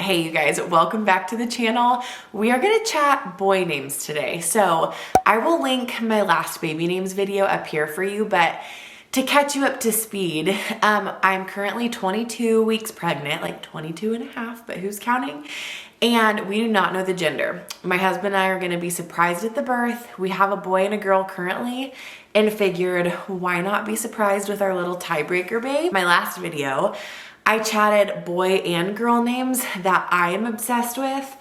Hey you guys, welcome back to the channel. We are gonna chat boy names today. So I will link my last baby names video up here for you, but to catch you up to speed, I'm currently 22 weeks pregnant, like 22 and a half, but who's counting? And we do not know the gender. My husband and I are gonna be surprised at the birth. We have a boy and a girl currently, and figured why not be surprised with our little tiebreaker babe. My last video, I chatted boy and girl names that I am obsessed with,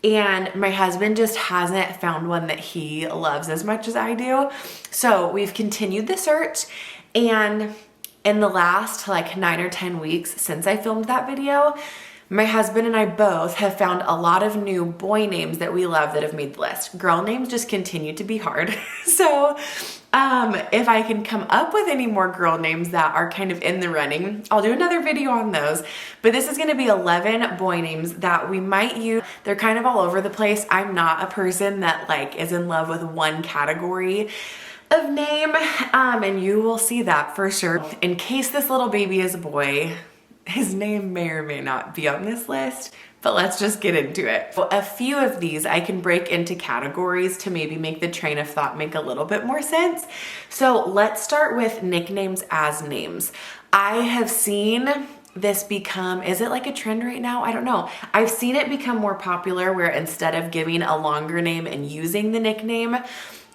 and my husband just hasn't found one that he loves as much as I do. So we've continued the search, and in the last like 9 or 10 weeks since I filmed that video, my husband and I both have found a lot of new boy names that we love that have made the list. Girl names just continue to be hard. So if I can come up with any more girl names that are kind of in the running, I'll do another video on those. But this is gonna be 11 boy names that we might use. They're kind of all over the place. I'm not a person that like is in love with one category of name, and you will see that for sure. In case this little baby is a boy, his name may or may not be on this list, but let's just get into it. So a few of these I can break into categories to maybe make the train of thought make a little bit more sense. So let's start with nicknames as names. I have seen this become, is it like a trend right now? I don't know. I've seen it become more popular where instead of giving a longer name and using the nickname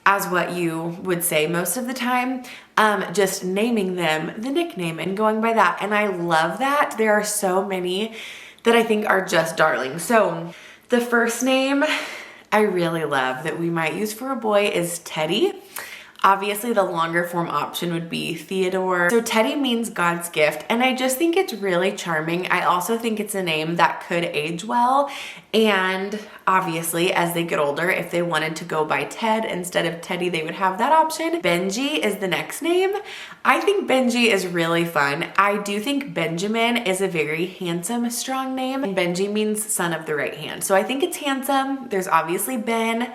as what you would say most of the time, just naming them the nickname and going by that. And I love that. There are so many that I think are just darling. So the first name I really love that we might use for a boy is Teddy. Obviously the longer form option would be Theodore. So Teddy means God's gift, and I just think it's really charming. I also think it's a name that could age well, and obviously as they get older, if they wanted to go by Ted instead of Teddy, they would have that option. Benji is the next name. I think Benji is really fun. I do think Benjamin is a very handsome, strong name, and Benji means son of the right hand. So I think it's handsome. There's obviously Ben.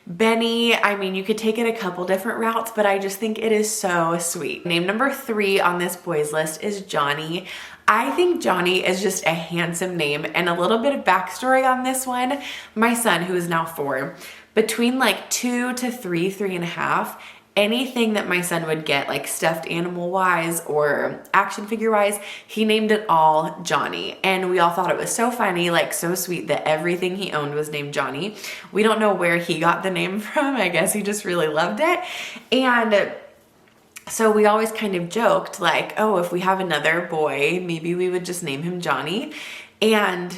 Benny, I mean, you could take it a couple different routes, but I just think it is so sweet. Name number 3 on this boys list is Johnny. I think Johnny is just a handsome name, and a little bit of backstory on this one. My son, who is now 4, between like 2 to 3, 3.5, anything that my son would get, like stuffed animal wise or action figure wise, he named it all Johnny. And we all thought it was so funny, like so sweet that everything he owned was named Johnny. We don't know where he got the name from. I guess he just really loved it. And so we always kind of joked like, oh, if we have another boy, maybe we would just name him Johnny. And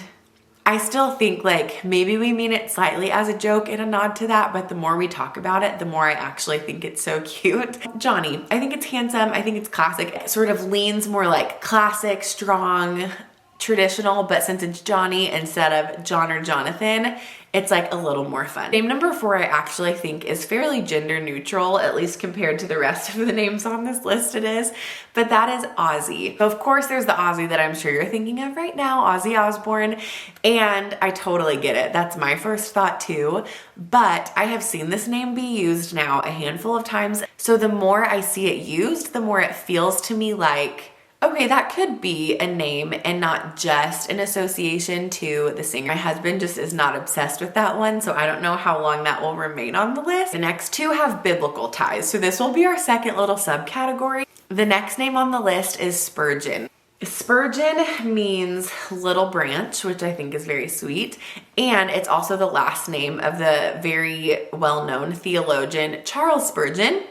I still think like maybe we mean it slightly as a joke and a nod to that, but the more we talk about it, the more I actually think it's so cute. Johnny, I think it's handsome. I think it's classic. It sort of leans more like classic, strong, traditional, but since it's Johnny instead of John or Jonathan, it's like a little more fun. Name number 4 I actually think is fairly gender neutral, at least compared to the rest of the names on this list it is, but that is Ozzy. So of course there's the Ozzy that I'm sure you're thinking of right now, Ozzy Osbourne, and I totally get it. That's my first thought too, but I have seen this name be used now a handful of times, so the more I see it used, the more it feels to me like, okay, that could be a name and not just an association to the singer. My husband just is not obsessed with that one, so I don't know how long that will remain on the list. The next 2 have biblical ties, so this will be our second little subcategory. The next name on the list is Spurgeon. Spurgeon means little branch, which I think is very sweet, and it's also the last name of the very well-known theologian Charles Spurgeon.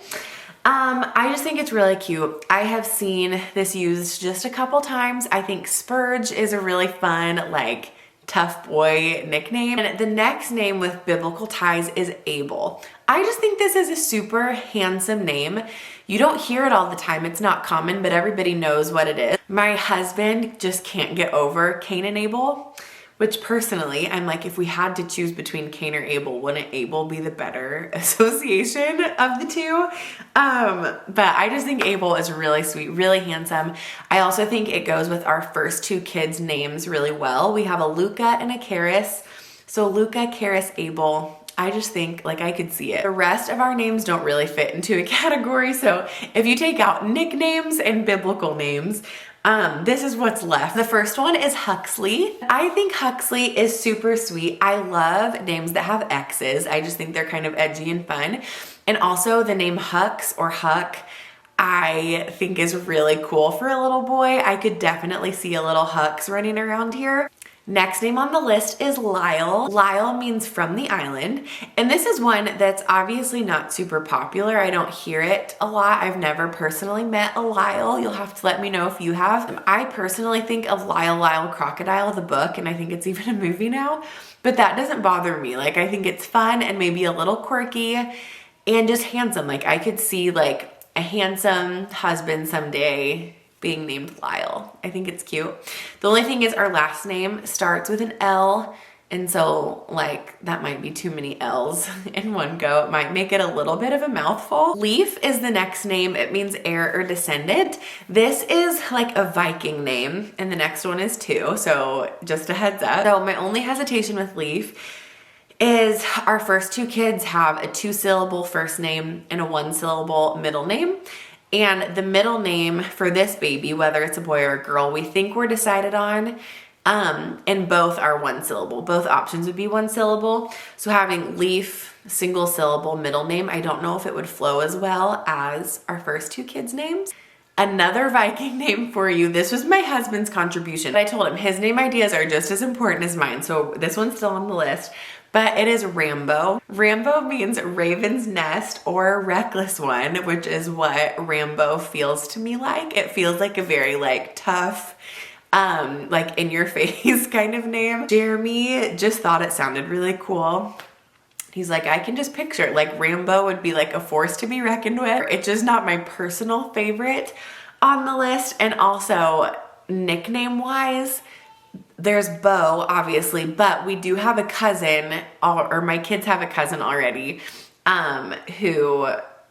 I just think it's really cute. I have seen this used just a couple times. I think Spurge is a really fun, like, tough boy nickname. And the next name with biblical ties is Abel. I just think this is a super handsome name. You don't hear it all the time. It's not common, but everybody knows what it is. My husband just can't get over Cain and Abel, which personally, I'm like, if we had to choose between Cain or Abel, wouldn't Abel be the better association of the two? But I just think Abel is really sweet, really handsome. I also think it goes with our first 2 kids' names really well. We have a Luca and a Karis. So Luca, Karis, Abel. I just think like I could see it. The rest of our names don't really fit into a category. So if you take out nicknames and biblical names, This is what's left. The first one is Huxley. I think Huxley is super sweet. I love names that have X's. I just think they're kind of edgy and fun. And also the name Hux or Huck, I think is really cool for a little boy. I could definitely see a little Hux running around here. Next name on the list is Lyle. Lyle means from the island. And this is one that's obviously not super popular. I don't hear it a lot. I've never personally met a Lyle. You'll have to let me know if you have. I personally think of Lyle Crocodile, the book, and I think it's even a movie now. But that doesn't bother me. Like, I think it's fun and maybe a little quirky and just handsome. Like, I could see like a handsome husband someday being named Lyle. I think it's cute. The only thing is our last name starts with an L, and so like that might be too many L's in one go. It might make it a little bit of a mouthful. Leaf is the next name. It means heir or descendant. This is like a Viking name, and the next one is too, so just a heads up. So my only hesitation with Leaf is our first two kids have a 2-syllable first name and a 1-syllable middle name. And the middle name for this baby, whether it's a boy or a girl, we think we're decided on, and both are 1-syllable. Both options would be 1-syllable. So having Leaf, single syllable middle name, I don't know if it would flow as well as our first two kids' names. Another Viking name for you. This was my husband's contribution. I told him his name ideas are just as important as mine, so this one's still on the list. But it is Rambo. Rambo means raven's nest or reckless one, which is what Rambo feels to me like. It feels like a very like tough, like in your face kind of name. Jeremy just thought it sounded really cool. He's like, I can just picture it. Like Rambo would be like a force to be reckoned with. It's just not my personal favorite on the list. And also nickname wise, there's Bo, obviously, but we do have a cousin, or my kids have a cousin already, who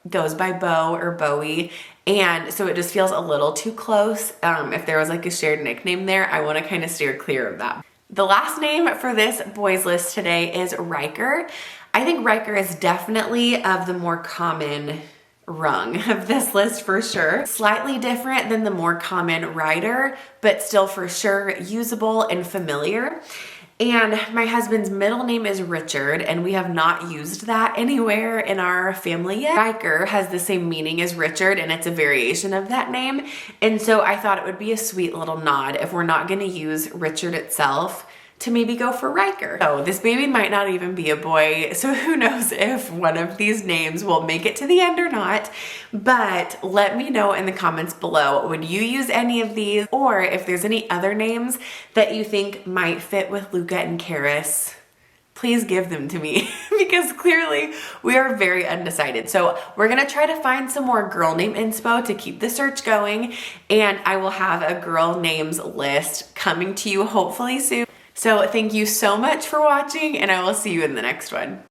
goes by Bo or Bowie, and so it just feels a little too close. If there was like a shared nickname there, I want to kind of steer clear of that. The last name for this boys list today is Riker. I think Riker is definitely of the more common rung of this list for sure. Slightly different than the more common Ryder, but still for sure usable and familiar. And my husband's middle name is Richard, and we have not used that anywhere in our family yet. Riker has the same meaning as Richard, and it's a variation of that name. And so I thought it would be a sweet little nod if we're not gonna use Richard itself to maybe go for Riker. So this baby might not even be a boy, so who knows if one of these names will make it to the end or not, but let me know in the comments below, would you use any of these, or if there's any other names that you think might fit with Luca and Karis, please give them to me because clearly we are very undecided. So we're gonna try to find some more girl name inspo to keep the search going, and I will have a girl names list coming to you hopefully soon. So thank you so much for watching, and I will see you in the next one.